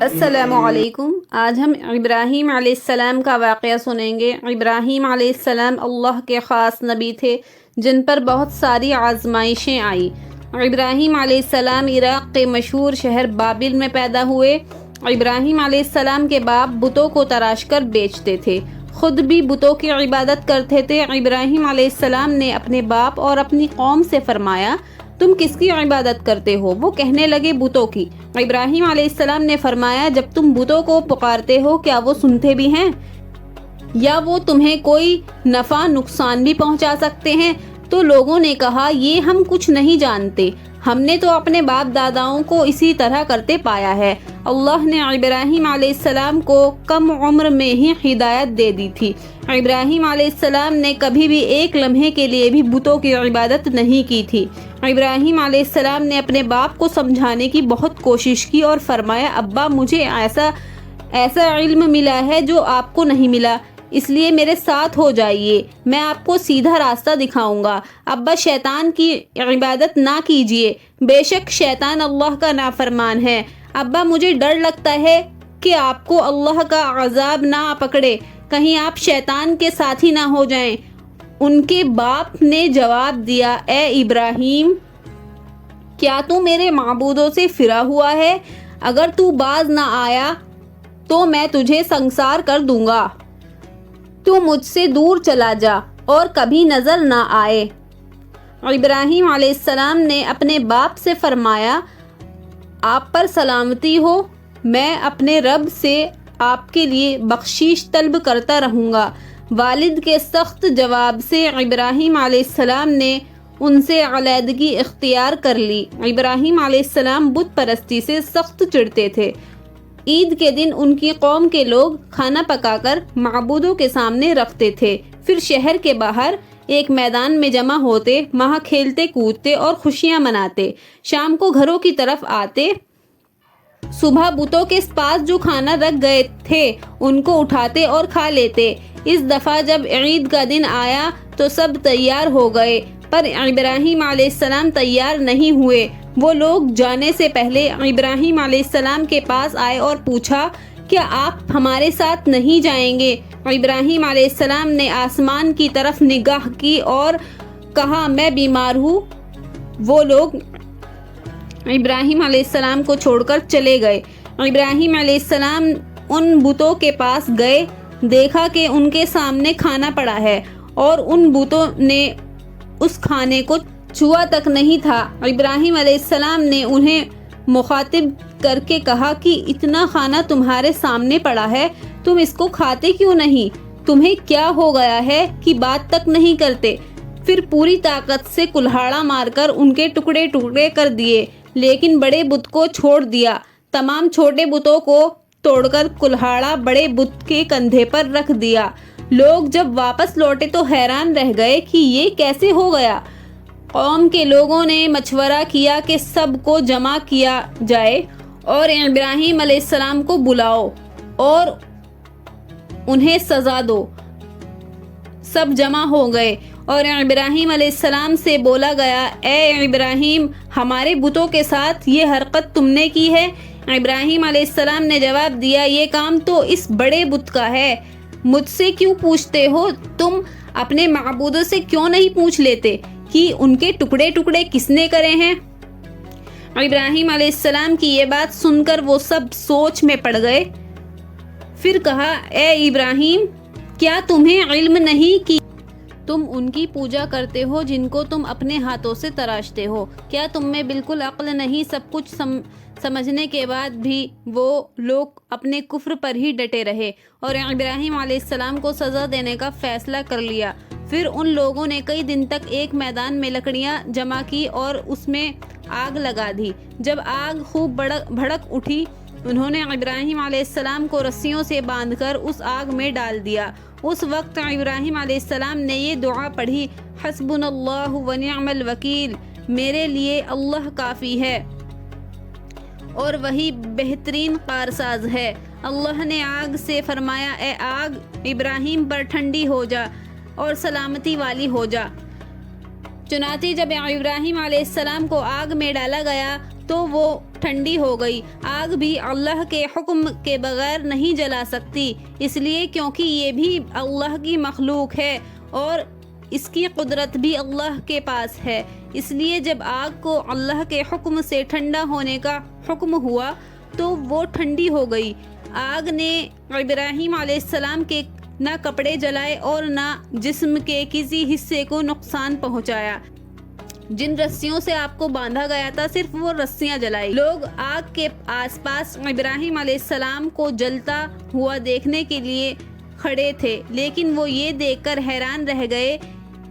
السلام علیکم۔ آج ہم ابراہیم علیہ السلام کا واقعہ سنیں گے۔ ابراہیم علیہ السلام اللہ کے خاص نبی تھے جن پر بہت ساری آزمائشیں آئیں۔ ابراہیم علیہ السلام عراق کے مشہور شہر بابل میں پیدا ہوئے۔ ابراہیم علیہ السلام کے باپ بتوں کو تراش کر بیچتے تھے، خود بھی بتوں کی عبادت کرتے تھے۔ ابراہیم علیہ السلام نے اپنے باپ اور اپنی قوم سے فرمایا، تم کس کی عبادت کرتے ہو؟ وہ کہنے لگے، بتوں کی۔ ابراہیم علیہ السلام نے فرمایا، جب تم بتوں کو پکارتے ہو کیا وہ سنتے بھی ہیں یا وہ تمہیں کوئی نفع نقصان بھی پہنچا سکتے ہیں؟ تو لوگوں نے کہا، یہ ہم کچھ نہیں جانتے، ہم نے تو اپنے باپ داداؤں کو اسی طرح کرتے پایا ہے۔ اللہ نے ابراہیم علیہ السلام کو کم عمر میں ہی ہدایت دے دی تھی۔ ابراہیم علیہ السلام نے کبھی بھی ایک لمحے کے لیے بھی بتوں کی عبادت نہیں کی تھی۔ ابراہیم علیہ السلام نے اپنے باپ کو سمجھانے کی بہت کوشش کی اور فرمایا، ابا مجھے ایسا علم ملا ہے جو آپ کو نہیں ملا، اس لیے میرے ساتھ ہو جائیے، میں آپ کو سیدھا راستہ دکھاؤں گا۔ ابا شیطان کی عبادت نہ کیجیے، بے شک شیطان اللہ کا نافرمان ہے۔ ابا مجھے ڈر لگتا ہے کہ آپ کو اللہ کا عذاب نہ پکڑے، کہیں آپ شیطان کے ساتھی نہ ہو جائیں۔ ان کے باپ نے جواب دیا، اے ابراہیم، کیا تو میرے معبودوں سے پھرا ہوا ہے؟ اگر تو باز نہ آیا تو میں تجھے سنسار کر دوں گا، تو مجھ سے دور چلا جا اور کبھی نظر نہ آئے۔ ابراہیم علیہ السلام نے اپنے باپ سے فرمایا، آپ پر سلامتی ہو، میں اپنے رب سے آپ کے لیے بخشش طلب کرتا رہوں گا۔ والد کے سخت جواب سے ابراہیم علیہ السلام نے ان سے علیحدگی اختیار کر لی۔ ابراہیم علیہ السلام بت پرستی سے سخت چڑھتے تھے۔ عید کے دن ان کی قوم کے لوگ کھانا پکا کر معبودوں کے سامنے رکھتے تھے، پھر شہر کے باہر ایک میدان میں جمع ہوتے، وہاں کھیلتے کودتے اور خوشیاں مناتے، شام کو گھروں کی طرف آتے، صبح بتوں کے پاس جو کھانا رکھ گئے تھے ان کو اٹھاتے اور کھا لیتے۔ اس دفعہ جب عید کا دن آیا تو سب تیار ہو گئے، پر ابراہیم علیہ السلام تیار نہیں ہوئے۔ وہ لوگ جانے سے پہلے ابراہیم علیہ السلام کے پاس آئے اور پوچھا، کیا آپ ہمارے ساتھ نہیں جائیں گے؟ ابراہیم علیہ السلام نے آسمان کی طرف نگاہ کی اور کہا، میں بیمار ہوں۔ وہ لوگ ابراہیم علیہ السلام کو چھوڑ کر چلے گئے۔ ابراہیم علیہ السلام ان بتوں کے پاس گئے، دیکھا کہ ان کے سامنے کھانا پڑا ہے اور ان بتوں نے اس کھانے کو چھوا تک نہیں تھا۔ ابراہیم علیہ السلام نے انہیں مخاطب کر کے کہا کہ اتنا کھانا تمہارے سامنے پڑا ہے، تم اس کو کھاتے کیوں نہیں؟ تمہیں کیا ہو گیا ہے کہ بات تک نہیں کرتے؟ پھر پوری طاقت سے کلہاڑا مار کر ان کے ٹکڑے ٹکڑے کر دیے، لیکن بڑے بت کو چھوڑ دیا۔ تمام چھوٹے بتوں کو توڑ کر کلہاڑا بڑے بت کے کندھے پر رکھ دیا۔ لوگ جب واپس لوٹے تو حیران رہ گئے کہ یہ کیسے ہو گیا۔ قوم کے لوگوں نے مشورہ کیا کہ سب کو جمع کیا جائے اور ابراہیم علیہ السلام کو بلاؤ اور انہیں سزا دو۔ سب جمع ہو گئے اور ابراہیم علیہ السلام سے بولا گیا، اے ابراہیم، ہمارے بتوں کے ساتھ یہ حرکت تم نے کی ہے؟ ابراہیم علیہ السلام نے جواب دیا، یہ کام تو اس بڑے بت کا ہے، مجھ سے کیوں پوچھتے ہو؟ تم اپنے معبودوں سے کیوں نہیں پوچھ لیتے کہ ان کے ٹکڑے ٹکڑے کس نے کرے ہیں؟ ابراہیم علیہ السلام کی یہ بات سن کر وہ سب سوچ میں پڑ گئے۔ پھر کہا، اے ابراہیم، کیا تمہیں علم نہیں کہ تم ان کی پوجا کرتے ہو جن کو تم اپنے ہاتھوں سے تراشتے ہو؟ کیا تم میں بالکل عقل نہیں؟ سب کچھ سمجھنے کے بعد بھی وہ لوگ اپنے کفر پر ہی ڈٹے رہے اور ابراہیم علیہ السلام کو سزا دینے کا فیصلہ کر لیا۔ پھر ان لوگوں نے کئی دن تک ایک میدان میں لکڑیاں جمع کی اور اس میں آگ لگا دی۔ جب آگ خوب بھڑک اٹھی، انہوں نے ابراہیم علیہ السلام کو رسیوں سے باندھ کر اس آگ میں ڈال دیا۔ اس وقت ابراہیم علیہ السلام نے یہ دعا پڑھی، حسبنا اللہ ونعم الوکیل، میرے لیے اللہ کافی ہے اور وہی بہترین کارساز ہے۔ اللہ نے آگ سے فرمایا، اے آگ، ابراہیم پر ٹھنڈی ہو جا اور سلامتی والی ہو جا۔ چنانچہ جب ابراہیم علیہ السلام کو آگ میں ڈالا گیا تو وہ ٹھنڈی ہو گئی۔ آگ بھی اللہ کے حکم کے بغیر نہیں جلا سکتی، اس لیے کیونکہ یہ بھی اللہ کی مخلوق ہے اور اس کی قدرت بھی اللہ کے پاس ہے۔ اس لیے جب آگ کو اللہ کے حکم سے ٹھنڈا ہونے کا حکم ہوا تو وہ ٹھنڈی ہو گئی۔ آگ نے ابراہیم علیہ السلام کے نہ کپڑے جلائے اور نہ جسم کے کسی حصے کو نقصان پہنچایا۔ جن رسیوں سے آپ کو باندھا گیا تھا صرف وہ رسیاں جلائی۔ لوگ آگ کے آس پاس ابراہیم علیہ السلام کو جلتا ہوا دیکھنے کے لیے کھڑے تھے، لیکن وہ یہ دیکھ کر حیران رہ گئے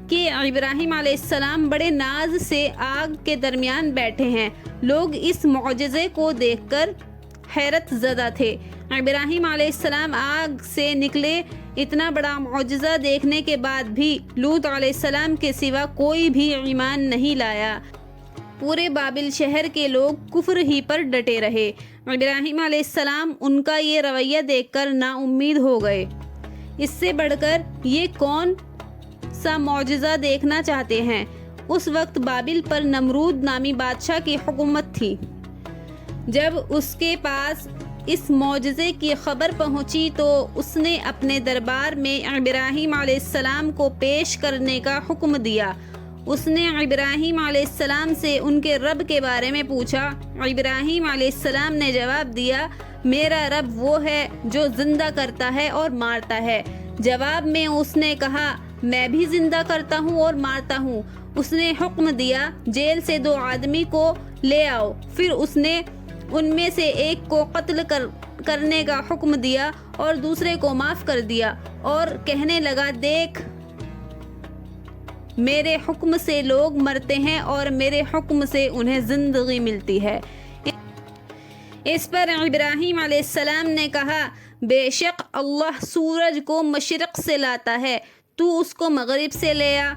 کہ ابراہیم علیہ السلام بڑے ناز سے آگ کے درمیان بیٹھے ہیں۔ لوگ اس معجزے کو دیکھ کر حیرت زدہ تھے۔ ابراہیم علیہ السلام آگ سے نکلے۔ اتنا بڑا معجزہ دیکھنے کے بعد بھی لوط علیہ السلام کے سوا کوئی بھی ایمان نہیں لایا۔ پورے بابل شہر کے لوگ کفر ہی پر ڈٹے رہے۔ ابراہیم علیہ السلام ان کا یہ رویہ دیکھ کر نا امید ہو گئے۔ اس سے بڑھ کر یہ کون سا معجزہ دیکھنا چاہتے ہیں؟ اس وقت بابل پر نمرود نامی بادشاہ کی حکومت تھی۔ جب اس کے پاس اس معجزے کی خبر پہنچی تو اس نے اپنے دربار میں ابراہیم علیہ السلام کو پیش کرنے کا حکم دیا۔ اس نے ابراہیم علیہ السلام سے ان کے رب کے بارے میں پوچھا۔ ابراہیم علیہ السلام نے جواب دیا، میرا رب وہ ہے جو زندہ کرتا ہے اور مارتا ہے۔ جواب میں اس نے کہا، میں بھی زندہ کرتا ہوں اور مارتا ہوں۔ اس نے حکم دیا، جیل سے 2 آدمی کو لے آؤ۔ پھر اس نے ان میں سے ایک کو قتل کرنے کا حکم دیا اور دوسرے کو معاف کر دیا اور کہنے لگا، دیکھ، میرے حکم سے لوگ مرتے ہیں اور میرے حکم سے انہیں زندگی ملتی ہے۔ اس پر ابراہیم علیہ السلام نے کہا، بے شک اللہ سورج کو مشرق سے لاتا ہے، تو اس کو مغرب سے لے آ۔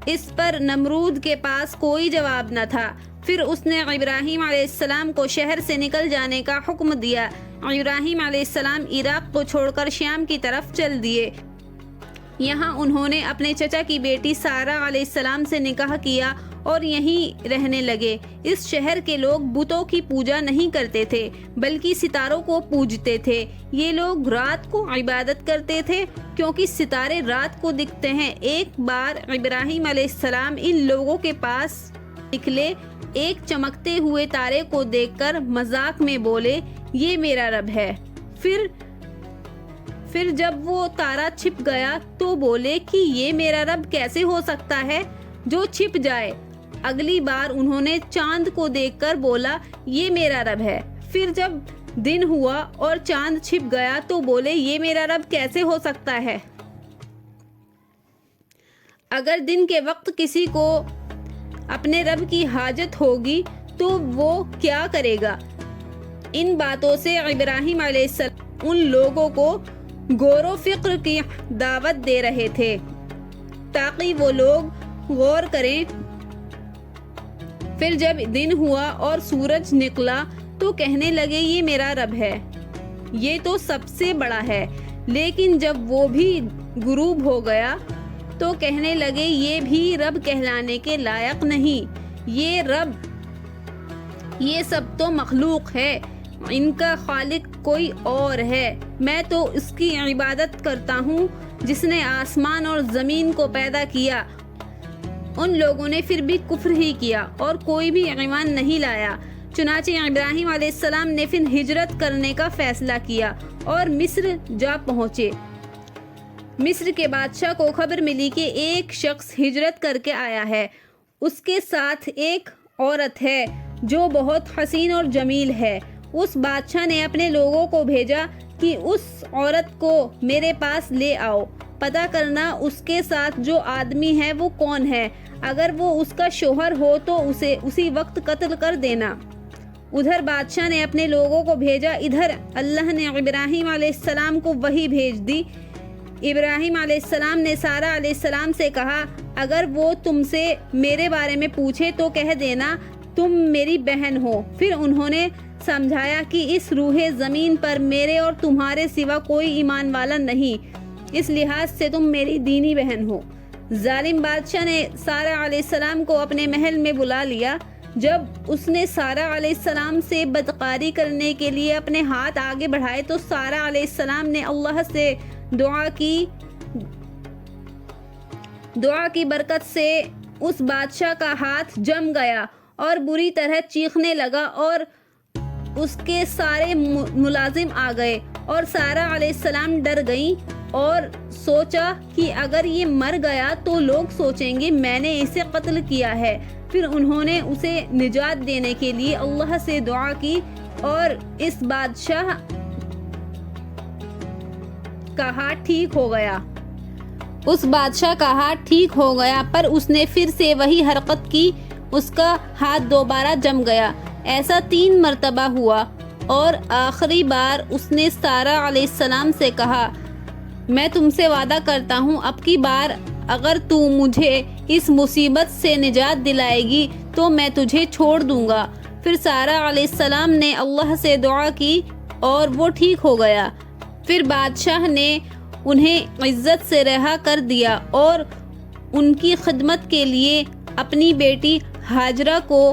اس پر نمرود کے پاس کوئی جواب نہ تھا۔ پھر اس نے ابراہیم علیہ السلام کو شہر سے نکل جانے کا حکم دیا۔ ابراہیم علیہ السلام عراق کو چھوڑ کر شام کی طرف چل دیے۔ یہاں انہوں نے اپنے چچا کی بیٹی سارہ علیہ السلام سے نکاح کیا اور یہیں رہنے لگے۔ اس شہر کے لوگ بتوں کی پوجا نہیں کرتے تھے بلکہ ستاروں کو پوجتے تھے۔ یہ لوگ رات کو عبادت کرتے تھے کیونکہ ستارے رات کو دکھتے ہیں۔ ایک بار ابراہیم علیہ السلام ان لوگوں کے پاس نکلے، ایک چمکتے ہوئے تارے کو دیکھ کر مذاق میں بولے، یہ میرا رب ہے۔ پھر جب وہ تارا چھپ گیا تو بولے کہ یہ میرا رب کیسے ہو سکتا ہے جو چھپ جائے۔ اگلی بار انہوں نے چاند کو دیکھ کر بولا، یہ میرا رب ہے۔ پھر جب دن ہوا اور چاند چھپ گیا تو بولے، یہ میرا رب کیسے ہو سکتا ہے۔ اگر دن کے وقت کسی کو اپنے رب کی حاجت ہوگی تو وہ کیا کرے گا؟ ان باتوں سے ابراہیم علیہ السلام ان لوگوں کو غور و فکر کی دعوت دے رہے تھے تاکہ وہ لوگ غور کریں۔ پھر جب دن ہوا اور سورج نکلا تو کہنے لگے، یہ میرا رب ہے، یہ تو سب سے بڑا ہے۔ لیکن جب وہ بھی غروب ہو گیا تو کہنے لگے، یہ بھی رب کہلانے کے لائق نہیں، یہ سب تو مخلوق ہے، ان کا خالق کوئی اور ہے۔ میں تو اس کی عبادت کرتا ہوں جس نے آسمان اور زمین کو پیدا کیا۔ ان لوگوں نے پھر بھی کفر ہی کیا اور کوئی بھی ایمان نہیں لایا۔ چنانچہ ابراہیم علیہ السلام نے پھر ہجرت کرنے کا فیصلہ کیا اور مصر جا پہنچے۔ مصر کے بادشاہ کو خبر ملی کہ ایک شخص ہجرت کر کے آیا ہے، اس کے ساتھ ایک عورت ہے جو بہت حسین اور جمیل ہے۔ اس بادشاہ نے اپنے لوگوں کو بھیجا کہ اس عورت کو میرے پاس لے آؤ، پتہ کرنا اس کے ساتھ جو آدمی ہے وہ کون ہے، اگر وہ اس کا شوہر ہو تو اسے اسی وقت قتل کر دینا۔ ادھر بادشاہ نے اپنے لوگوں کو بھیجا، ادھر اللہ نے ابراہیم علیہ السلام کو وحی بھیج دی۔ ابراہیم علیہ السلام نے سارہ علیہ السلام سے کہا، اگر وہ تم سے میرے بارے میں پوچھے تو کہہ دینا تم میری بہن ہو۔ پھر انہوں نے سمجھایا کہ اس روح زمین پر میرے اور تمہارے سوا کوئی ایمان والا نہیں، اس لحاظ سے تم میری دینی بہن ہو۔ ظالم بادشاہ نے سارہ علیہ السلام کو اپنے محل میں بلا لیا۔ جب اس نے سارہ علیہ السلام سے بدکاری کرنے کے لیے اپنے ہاتھ آگے بڑھائے تو سارہ علیہ السلام نے اللہ سے دعا کی برکت سے اس بادشاہ کا ہاتھ جم گیا اور بری طرح چیخنے لگا اور اس کے سارے ملازم آ گئے اور سارہ علیہ السلام ڈر گئیں اور سوچا کہ اگر یہ مر گیا تو لوگ سوچیں گے میں نے اسے قتل کیا ہے۔ پھر انہوں نے اسے نجات دینے کے لیے اللہ سے دعا کی اور اس بادشاہ کا ہاتھ ٹھیک ہو گیا۔ اس بادشاہ کا ہاتھ ٹھیک ہو گیا پر اس نے پھر سے وہی حرکت کی، اس کا ہاتھ دوبارہ جم گیا۔ ایسا 3 مرتبہ ہوا اور آخری بار اس نے سارہ علیہ السلام سے کہا میں تم سے وعدہ کرتا ہوں اب کی بار اگر تو مجھے اس مصیبت سے نجات دلائے گی تو میں تجھے چھوڑ دوں گا۔ پھر سارہ علیہ السلام نے اللہ سے دعا کی اور وہ ٹھیک ہو گیا۔ پھر بادشاہ نے انہیں عزت سے رہا کر دیا اور ان کی خدمت کے لیے اپنی بیٹی ہاجرہ کو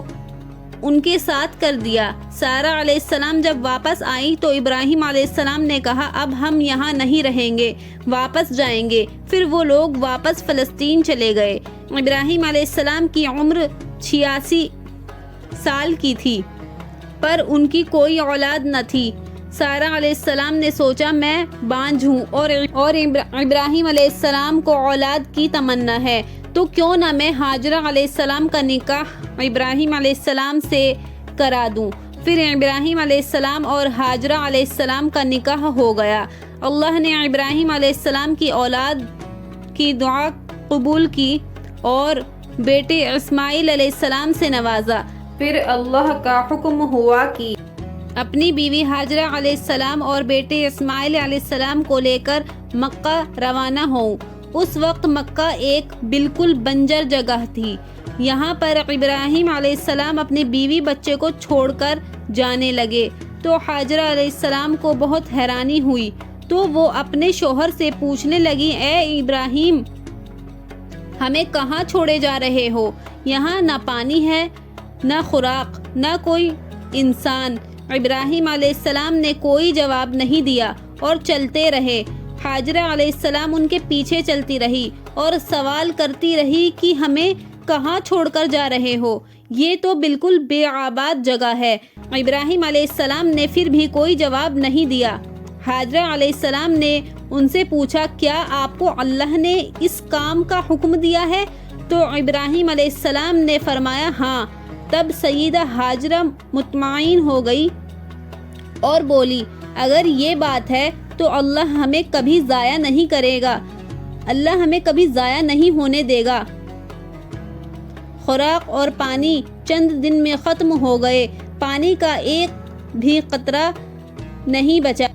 ان کے ساتھ کر دیا۔ سارہ علیہ السلام جب واپس آئی تو ابراہیم علیہ السلام نے کہا اب ہم یہاں نہیں رہیں گے، واپس جائیں گے۔ پھر وہ لوگ واپس فلسطین چلے گئے۔ ابراہیم علیہ السلام کی عمر 86 سال کی تھی پر ان کی کوئی اولاد نہ تھی۔ سارہ علیہ السلام نے سوچا میں بانجھ ہوں اور ابراہیم علیہ السلام کو اولاد کی تمنا ہے تو کیوں نہ میں ہاجرہ علیہ السلام کا نکاح ابراہیم علیہ السلام سے کرا دوں۔ پھر ابراہیم علیہ السلام اور ہاجرہ علیہ السلام کا نکاح ہو گیا۔ اللہ نے ابراہیم علیہ السلام کی اولاد کی دعا قبول کی اور بیٹے اسماعیل علیہ السلام سے نوازا۔ پھر اللہ کا حکم ہوا کہ اپنی بیوی ہاجرہ علیہ السلام اور بیٹے اسماعیل علیہ السلام کو لے کر مکہ روانہ ہوں۔ اس وقت مکہ ایک بالکل بنجر جگہ تھی۔ یہاں پر ابراہیم علیہ السلام اپنے بیوی بچے کو چھوڑ کر جانے لگے تو ہاجرہ علیہ السلام کو بہت حیرانی ہوئی تو وہ اپنے شوہر سے پوچھنے لگی اے ابراہیم ہمیں کہاں چھوڑے جا رہے ہو؟ یہاں نہ پانی ہے نہ خوراک نہ کوئی انسان۔ ابراہیم علیہ السلام نے کوئی جواب نہیں دیا اور چلتے رہے۔ ہاجرہ علیہ السلام ان کے پیچھے چلتی رہی اور سوال کرتی رہی کہ ہمیں کہاں چھوڑ کر جا رہے ہو؟ یہ تو بالکل بے آباد جگہ ہے۔ ابراہیم علیہ السلام نے پھر بھی کوئی جواب نہیں دیا۔ ہاجرہ علیہ السلام نے ان سے پوچھا کیا آپ کو اللہ نے اس کام کا حکم دیا ہے؟ تو ابراہیم علیہ السلام نے فرمایا ہاں۔ تب سیدہ ہاجرہ مطمئن ہو گئی اور بولی اگر یہ بات ہے تو اللہ ہمیں کبھی ضائع نہیں کرے گا، اللہ ہمیں کبھی ضائع نہیں ہونے دے گا۔ خوراک اور پانی چند دن میں ختم ہو گئے، پانی کا ایک بھی قطرہ نہیں بچا۔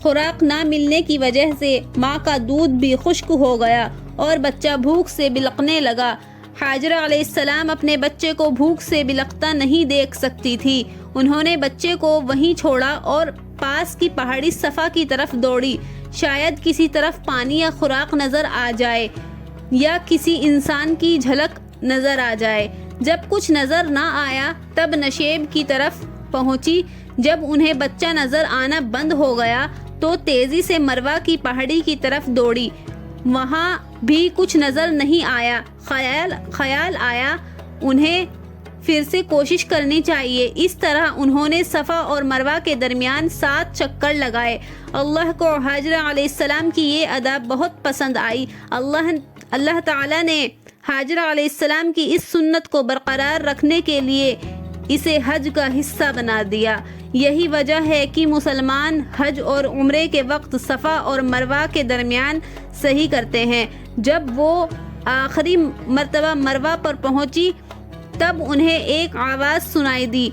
خوراک نہ ملنے کی وجہ سے ماں کا دودھ بھی خشک ہو گیا اور بچہ بھوک سے بلکنے لگا۔ ہاجرہ علیہ السلام اپنے بچے کو بھوک سے بلکتا نہیں دیکھ سکتی تھی۔ انہوں نے بچے کو وہیں چھوڑا اور پاس کی پہاڑی صفا کی طرف دوڑی، شاید کسی طرف پانی یا خوراک نظر آ جائے یا کسی انسان کی جھلک نظر آ جائے۔ جب کچھ نظر نہ آیا تب نشیب کی طرف پہنچی۔ جب انہیں بچہ نظر آنا بند ہو گیا تو تیزی سے مروا کی پہاڑی کی طرف دوڑی، وہاں بھی کچھ نظر نہیں آیا۔ خیال آیا انہیں پھر سے کوشش کرنی چاہیے۔ اس طرح انہوں نے صفا اور مروہ کے درمیان 7 چکر لگائے۔ اللہ کو ہاجرہ علیہ السلام کی یہ ادا بہت پسند آئی۔ اللہ تعالیٰ نے ہاجرہ علیہ السلام کی اس سنت کو برقرار رکھنے کے لیے اسے حج کا حصہ بنا دیا۔ یہی وجہ ہے کہ مسلمان حج اور عمرے کے وقت صفا اور مروہ کے درمیان صحیح کرتے ہیں۔ جب وہ آخری مرتبہ مروہ پر پہنچی تب انہیں ایک آواز سنائی دی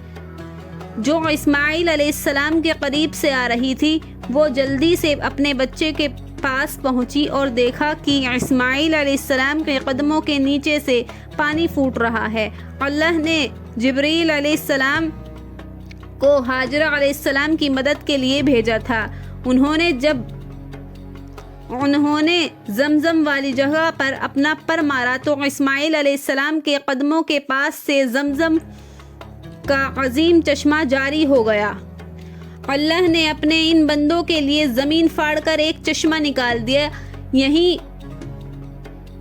جو اسماعیل علیہ السلام کے قریب سے آ رہی تھی۔ وہ جلدی سے اپنے بچے کے پاس پہنچی اور دیکھا کہ اسماعیل علیہ السلام کے قدموں کے نیچے سے پانی پھوٹ رہا ہے۔ اللہ نے جبریل علیہ السلام کو ہاجرہ علیہ السلام کی مدد کے لیے بھیجا تھا۔ انہوں نے جب انہوں نے زمزم والی جگہ پر اپنا پر مارا تو اسماعیل علیہ السلام کے قدموں کے پاس سے زمزم کا عظیم چشمہ جاری ہو گیا۔ اللہ نے اپنے ان بندوں کے لیے زمین پھاڑ کر ایک چشمہ نکال دیا۔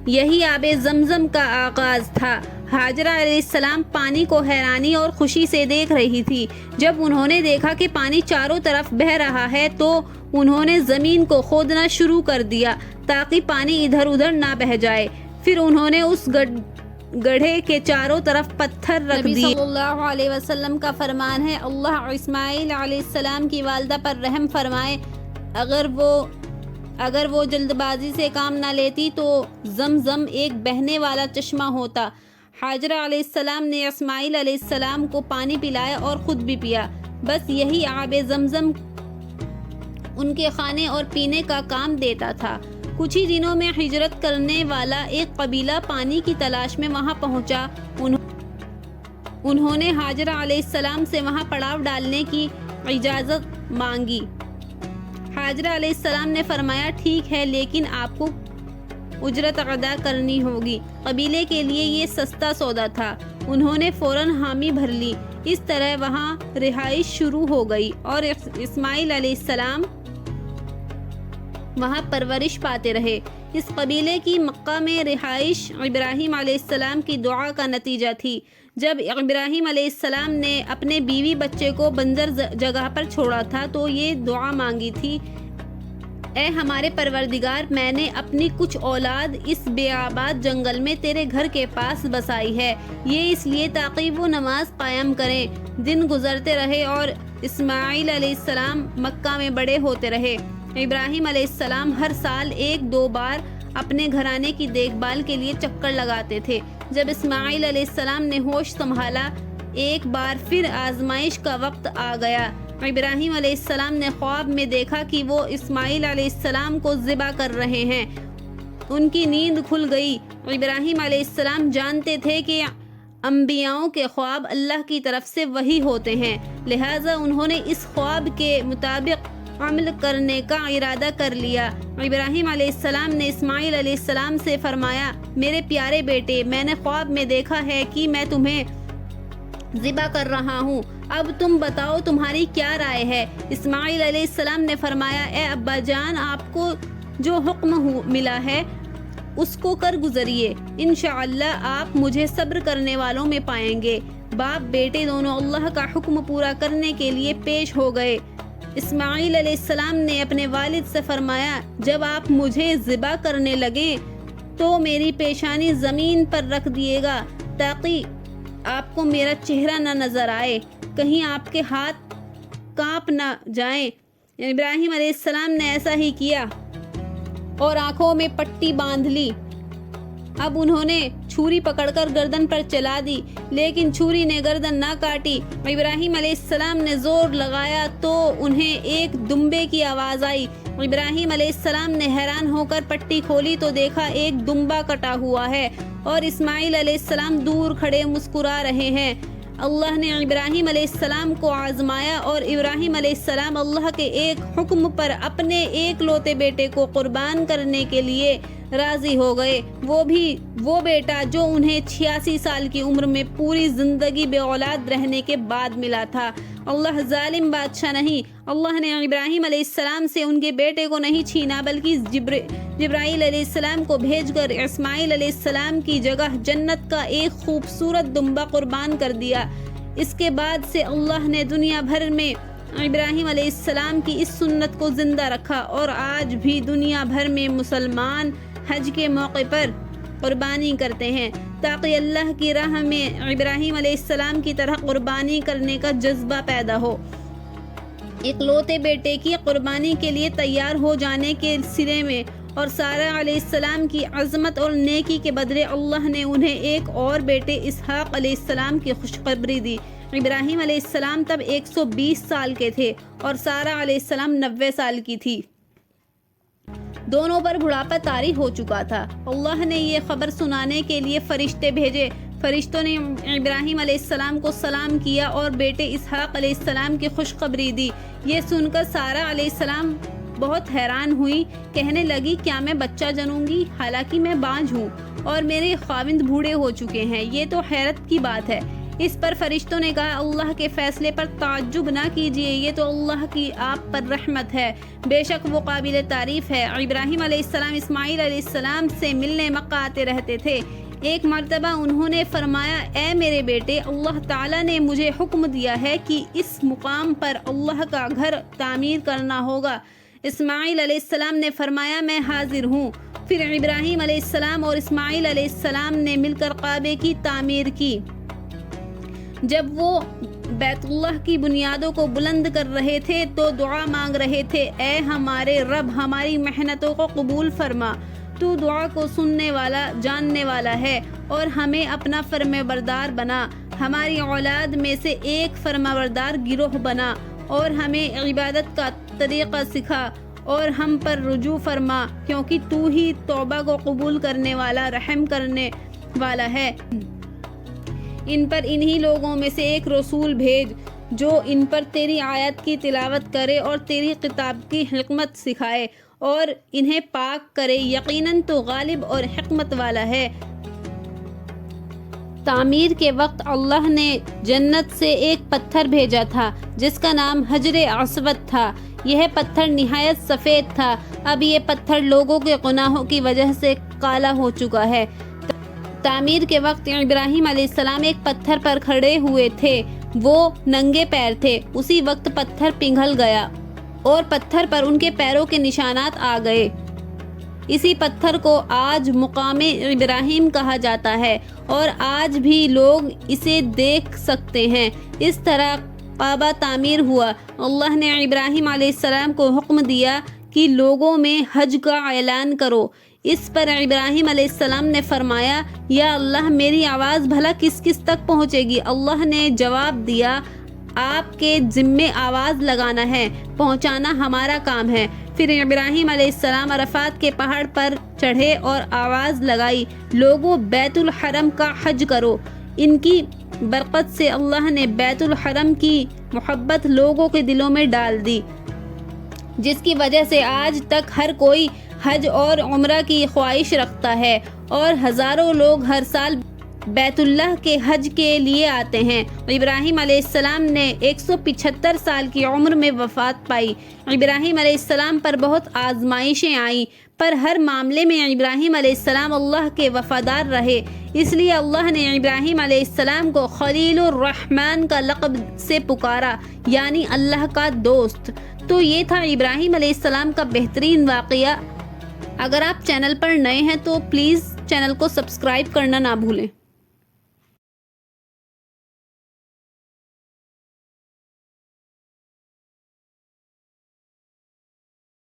یہی آب زمزم کا آغاز تھا۔ ہاجرہ علیہ السلام پانی کو حیرانی اور خوشی سے دیکھ رہی تھی۔ جب انہوں نے دیکھا کہ پانی چاروں طرف بہہ رہا ہے تو انہوں نے زمین کو کھودنا شروع کر دیا تاکہ پانی ادھر ادھر نہ بہہ جائے۔ پھر انہوں نے اس گڑھے کے چاروں طرف پتھر رکھ دیے۔ نبی صلی اللہ علیہ وسلم کا فرمان ہے، اللہ اسماعیل علیہ السلام کی والدہ پر رحم فرمائے۔ اگر وہ جلد بازی سے کام نہ لیتی تو زمزم ایک بہنے والا چشمہ ہوتا۔ ہاجرہ علیہ السلام نے اسماعیل علیہ السلام کو پانی پلایا اور خود بھی پیا۔ بس یہی آب زمزم ان کے کھانے اور پینے کا کام دیتا تھا۔ کچھ ہی دنوں میں ہجرت کرنے والا ایک قبیلہ پانی کی تلاش میں وہاں پہنچا۔ انہوں نے ہاجرہ علیہ السلام سے وہاں پڑاؤ ڈالنے کی اجازت مانگی۔ ہاجرہ علیہ السلام نے فرمایا، ٹھیک ہے، لیکن آپ کو اجرت ادا کرنی ہوگی۔ قبیلے کے لیے یہ سستا سودا تھا۔ انہوں نے فوراً حامی بھر لی۔ اس طرح وہاں رہائش شروع ہو گئی اور اسماعیل علیہ السلام وہاں پرورش پاتے رہے۔ اس قبیلے کی مکہ میں رہائش ابراہیم علیہ السلام کی دعا کا نتیجہ تھی۔ جب ابراہیم علیہ السلام نے اپنے بیوی بچے کو بنجر جگہ پر چھوڑا تھا تو یہ دعا مانگی تھی، اے ہمارے پروردگار، میں نے اپنی کچھ اولاد اس بیاباد جنگل میں تیرے گھر کے پاس بسائی ہے، یہ اس لیے تاکہ وہ نماز قائم کریں۔ دن گزرتے رہے اور اسماعیل علیہ السلام مکہ میں بڑے ہوتے رہے۔ ابراہیم علیہ السلام ہر سال 1-2 بار اپنے گھرانے کی دیکھ بھال کے لیے چکر لگاتے تھے۔ جب اسماعیل علیہ السلام نے ہوش سنبھالا، ایک بار پھر آزمائش کا وقت آ گیا۔ ابراہیم علیہ السلام نے خواب میں دیکھا کہ وہ اسماعیل علیہ السلام کو ذبح کر رہے ہیں۔ ان کی نیند کھل گئی۔ ابراہیم علیہ السلام جانتے تھے کہ انبیاؤں کے خواب اللہ کی طرف سے وحی ہوتے ہیں، لہٰذا انہوں نے اس خواب کے مطابق عمل کرنے کا ارادہ کر لیا۔ ابراہیم علیہ السلام نے اسماعیل علیہ السلام سے فرمایا، میرے پیارے بیٹے، میں نے خواب میں دیکھا ہے کہ میں تمہیں ذبح کر رہا ہوں، اب تم بتاؤ تمہاری کیا رائے ہے؟ اسماعیل علیہ السلام نے فرمایا، اے ابا جان، آپ کو جو حکم ملا ہے اس کو کر گزریے، انشاءاللہ آپ مجھے صبر کرنے والوں میں پائیں گے۔ باپ بیٹے دونوں اللہ کا حکم پورا کرنے کے لیے پیش ہو گئے۔ اسماعیل علیہ السلام نے اپنے والد سے فرمایا، جب آپ مجھے ذبح کرنے لگیں تو میری پیشانی زمین پر رکھ دیے گا تاکہ آپ کو میرا چہرہ نہ نظر آئے، کہیں آپ کے ہاتھ کانپ نہ جائیں۔ ابراہیم علیہ السلام نے ایسا ہی کیا اور آنکھوں میں پٹی باندھ لی۔ اب انہوں نے چھری پکڑ کر گردن پر چلا دی، لیکن چھری نے گردن نہ کاٹی۔ ابراہیم علیہ السلام نے زور لگایا تو انہیں ایک دمبے کی آواز آئی۔ ابراہیم علیہ السلام نے حیران ہو کر پٹی کھولی تو دیکھا ایک دمبا کٹا ہوا ہے اور اسماعیل علیہ السلام دور کھڑے مسکرا رہے ہیں۔ اللہ نے ابراہیم علیہ السلام کو آزمایا اور ابراہیم علیہ السلام اللہ کے ایک حکم پر اپنے ایک لوتے بیٹے کو قربان کرنے کے لیے راضی ہو گئے، وہ بھی وہ بیٹا جو انہیں 86 سال کی عمر میں پوری زندگی بے اولاد رہنے کے بعد ملا تھا۔ اللہ ظالم بادشاہ نہیں۔ اللہ نے ابراہیم علیہ السلام سے ان کے بیٹے کو نہیں چھینا بلکہ جبرائیل علیہ السلام کو بھیج کر اسماعیل علیہ السلام کی جگہ جنت کا ایک خوبصورت دمبا قربان کر دیا۔ اس کے بعد سے اللہ نے دنیا بھر میں ابراہیم علیہ السلام کی اس سنت کو زندہ رکھا اور آج بھی دنیا بھر میں مسلمان حج کے موقع پر قربانی کرتے ہیں تاکہ اللہ کی راہ میں ابراہیم علیہ السلام کی طرح قربانی کرنے کا جذبہ پیدا ہو۔ اکلوتے بیٹے کی قربانی کے لیے تیار ہو جانے کے سلے میں اور سارہ علیہ السلام کی عظمت اور نیکی کے بدلے اللہ نے انہیں ایک اور بیٹے اسحاق علیہ السلام کی خوشخبری دی۔ ابراہیم علیہ السلام تب 120 سال کے تھے اور سارہ علیہ السلام 90 سال کی تھی۔ دونوں پر بڑھاپا طاری ہو چکا تھا۔ اللہ نے یہ خبر سنانے کے لیے فرشتے بھیجے۔ فرشتوں نے ابراہیم علیہ السلام کو سلام کیا اور بیٹے اسحاق علیہ السلام کی خوشخبری دی۔ یہ سن کر سارہ علیہ السلام بہت حیران ہوئی، کہنے لگی کیا میں بچہ جنوں گی؟ حالانکہ میں بانجھ ہوں اور میرے خاوند بوڑھے ہو چکے ہیں، یہ تو حیرت کی بات ہے۔ اس پر فرشتوں نے کہا اللہ کے فیصلے پر تعجب نہ کیجیے، یہ تو اللہ کی آپ پر رحمت ہے، بے شک وہ قابل تعریف ہے۔ ابراہیم علیہ السلام اسماعیل علیہ السلام سے ملنے مکہ آتے رہتے تھے۔ ایک مرتبہ انہوں نے فرمایا اے میرے بیٹے، اللہ تعالیٰ نے مجھے حکم دیا ہے کہ اس مقام پر اللہ کا گھر تعمیر کرنا ہوگا۔ اسماعیل علیہ السلام نے فرمایا میں حاضر ہوں۔ پھر ابراہیم علیہ السلام اور اسماعیل علیہ السلام نے مل کر کعبے کی تعمیر کی۔ جب وہ بیت اللہ کی بنیادوں کو بلند کر رہے تھے تو دعا مانگ رہے تھے، اے ہمارے رب، ہماری محنتوں کو قبول فرما، تو دعا کو سننے والا، جاننے والا ہے، اور ہمیں اپنا فرمانبردار بنا، ہماری اولاد میں سے ایک فرمانبردار گروہ بنا، اور ہمیں عبادت کا طریقہ سکھا، اور ہم پر رجوع فرما، کیونکہ تو ہی توبہ کو قبول کرنے والا، رحم کرنے والا ہے۔ ان پر انہی لوگوں میں سے ایک رسول بھیج جو ان پر تیری آیت کی تلاوت کرے اور تیری کتاب کی حکمت سکھائے اور انہیں پاک کرے، یقیناً تو غالب اور حکمت والا ہے۔ تعمیر کے وقت اللہ نے جنت سے ایک پتھر بھیجا تھا جس کا نام حجر اسود تھا۔ یہ پتھر نہایت سفید تھا۔ اب یہ پتھر لوگوں کے گناہوں کی وجہ سے کالا ہو چکا ہے۔ تعمیر کے وقت ابراہیم علیہ السلام ایک پتھر پر کھڑے ہوئے تھے، وہ ننگے پیر تھے۔ اسی وقت پتھر پگھل گیا اور پتھر پر ان کے پیروں کے نشانات آ گئے۔ اسی پتھر کو آج مقام ابراہیم کہا جاتا ہے اور آج بھی لوگ اسے دیکھ سکتے ہیں۔ اس طرح کعبہ تعمیر ہوا۔ اللہ نے ابراہیم علیہ السلام کو حکم دیا کہ لوگوں میں حج کا اعلان کرو۔ اس پر ابراہیم علیہ السلام نے فرمایا یا اللہ، میری آواز بھلا کس کس تک پہنچے گی؟ اللہ نے جواب دیا آپ کے ذمے آواز لگانا ہے، پہنچانا ہمارا کام ہے۔ پھر ابراہیم علیہ السلام عرفات کے پہاڑ پر چڑھے اور آواز لگائی، لوگوں بیت الحرم کا حج کرو۔ ان کی برکت سے اللہ نے بیت الحرم کی محبت لوگوں کے دلوں میں ڈال دی، جس کی وجہ سے آج تک ہر کوئی حج اور عمرہ کی خواہش رکھتا ہے اور ہزاروں لوگ ہر سال بیت اللہ کے حج کے لیے آتے ہیں۔ ابراہیم علیہ السلام نے 175 سال کی عمر میں وفات پائی۔ ابراہیم علیہ السلام پر بہت آزمائشیں آئیں، پر ہر معاملے میں ابراہیم علیہ السلام اللہ کے وفادار رہے، اس لیے اللہ نے ابراہیم علیہ السلام کو خلیل الرحمن کا لقب سے پکارا، یعنی اللہ کا دوست۔ تو یہ تھا ابراہیم علیہ السلام کا بہترین واقعہ۔ اگر آپ چینل پر نئے ہیں تو پلیز چینل کو سبسکرائب کرنا نہ بھولیں۔